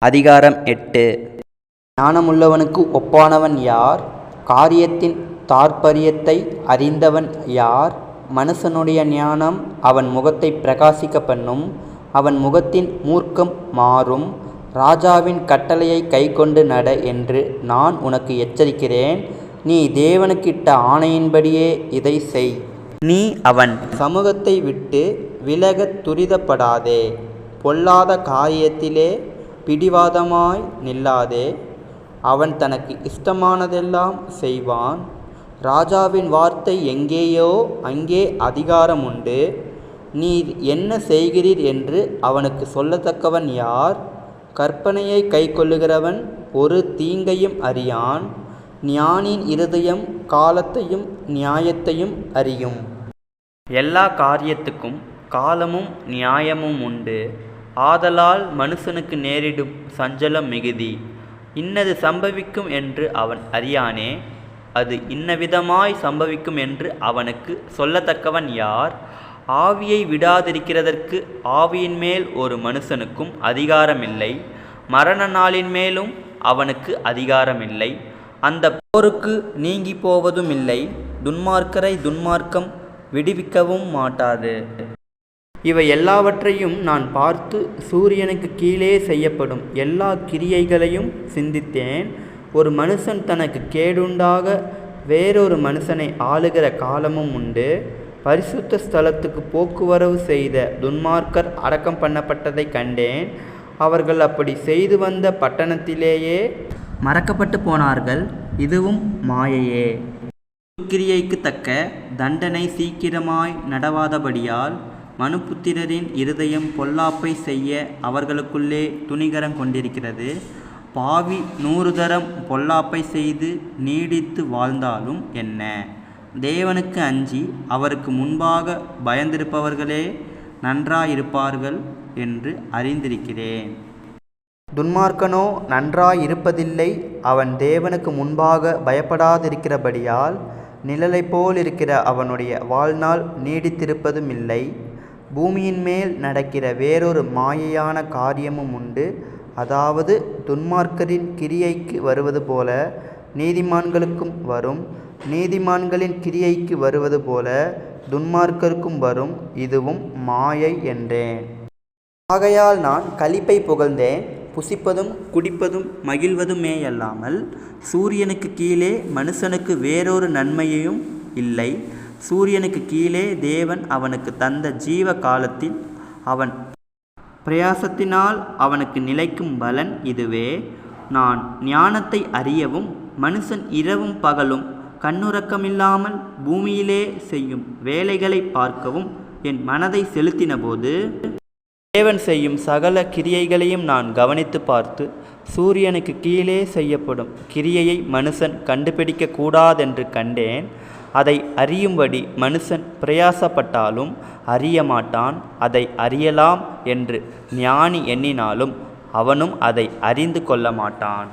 அதிகாரம் 8. ஞானமுள்ளவனுக்கு ஒப்பானவன் யார்? காரியத்தின் தாற்பரியத்தை அறிந்தவன் யார்? மனுஷனுடைய ஞானம் அவன் முகத்தை பிரகாசிக்க பண்ணும், அவன் முகத்தின் மூர்க்கம் மாறும். ராஜாவின் கட்டளையை கைக்கொண்டு நட என்று நான் உனக்கு எச்சரிக்கிறேன். நீ தேவனுக்கிட்ட ஆணையின்படியே இதை செய். நீ அவன் சமூகத்தை விட்டு விலகத் துரிதப்படாதே. பொல்லாத காரியத்திலே பிடிவாதமாய் நில்லாதே. அவன் தனக்கு இஷ்டமானதெல்லாம் செய்வான். ராஜாவின் வார்த்தை எங்கேயோ அங்கே அதிகாரம் உண்டு. நீர் என்ன செய்கிறீர் என்று அவனுக்கு சொல்லத்தக்கவன் யார்? கற்பனையை கைக்கொள்ளுகிறவன் ஒரு தீங்கையும் அறியான். ஞானியின் இருதயம் காலத்தையும் நியாயத்தையும் அறியும். எல்லா காரியத்துக்கும் காலமும் நியாயமும் உண்டு. ஆதலால் மனுஷனுக்கு நேரிடும் சஞ்சலம் மிகுதி. இன்னது சம்பவிக்கும் என்று அவன் அறியானே. அது இன்னவிதமாய் சம்பவிக்கும் என்று அவனுக்கு சொல்லத்தக்கவன் யார்? ஆவியை விடாதிருக்கிறதற்கு ஆவியின் மேல் ஒரு மனுஷனுக்கும் அதிகாரமில்லை. மரண நாளின் மேலும் அவனுக்கு அதிகாரமில்லை. அந்த போருக்கு நீங்கி போவதும் இல்லை. துன்மார்க்கரை துன்மார்க்கம் விடுவிக்கவும் மாட்டாது. இவை எல்லாவற்றையும் நான் பார்த்து சூரியனுக்கு கீழே செய்யப்படும் எல்லா கிரியைகளையும் சிந்தித்தேன். ஒரு மனுஷன் தனக்கு கேடுண்டாக வேறொரு மனுஷனை ஆளுகிற காலமும் உண்டு. பரிசுத்த ஸ்தலத்துக்கு போக்குவரவு செய்த துன்மார்க்கர் அடக்கம் பண்ணப்பட்டதை கண்டேன். அவர்கள் அப்படி செய்து வந்த பட்டணத்திலேயே மறக்கப்பட்டு போனார்கள். இதுவும் மாயையே. துக்கிரியைக்கு தக்க தண்டனை சீக்கிரமாய் நடவாதபடியால் மனுபுத்திரரின் இருதயம் பொல்லாப்பை செய்ய அவர்களுக்குள்ளே துணிகரம் கொண்டிருக்கிறது. பாவி 100 தரம் பொல்லாப்பை செய்து நீடித்து வாழ்ந்தாலும் என்ன? தேவனுக்கு அஞ்சி அவருக்கு முன்பாக பயந்திருப்பவர்களே நன்றாயிருப்பார்கள் என்று அறிந்திருக்கிறேன். துன்மார்க்கனோ நன்றாயிருப்பதில்லை. அவன் தேவனுக்கு முன்பாக பயப்படாதிருக்கிறபடியால் நிழலை போல் இருக்கிற அவனுடைய வாழ்நாள் நீடித்திருப்பதும் இல்லை. பூமியின் மேல் நடக்கிற வேறொரு மாயையான காரியமும் உண்டு. அதாவது துன்மார்க்கரின் கிரியைக்கு வருவது போல நீதிமான்களுக்கும் வரும். நீதிமான்களின் கிரியைக்கு வருவது போல துன்மார்க்கருக்கும் வரும். இதுவும் மாயை என்றேன். ஆகையால் நான் களிப்பை புகழ்ந்தேன். புசிப்பதும் குடிப்பதும் மகிழ்வதுமேயல்லாமல் சூரியனுக்கு கீழே மனுஷனுக்கு வேறொரு நன்மையும் இல்லை. சூரியனுக்கு கீழே தேவன் அவனுக்கு தந்த ஜீவ காலத்தில் அவன் பிரயாசத்தினால் அவனுக்கு நிலைக்கும் பலன் இதுவே. நான் ஞானத்தை அறியவும் மனுஷன் இரவும் பகலும் கண்ணுறக்கமில்லாமல் பூமியிலே செய்யும் வேலைகளை பார்க்கவும் என் மனதை செலுத்தினபோது தேவன் செய்யும் சகல கிரியைகளையும் நான் கவனித்து பார்த்து சூரியனுக்கு கீழே செய்யப்படும் கிரியையை மனுஷன் கண்டுபிடிக்க கூடாதென்று கண்டேன். அதை அறியும்படி மனுஷன் பிரயாசப்பட்டாலும் அறிய மாட்டான். அதை அறியலாம் என்று ஞானி எண்ணினாலும் அவனும் அதை அறிந்து கொள்ள மாட்டான்.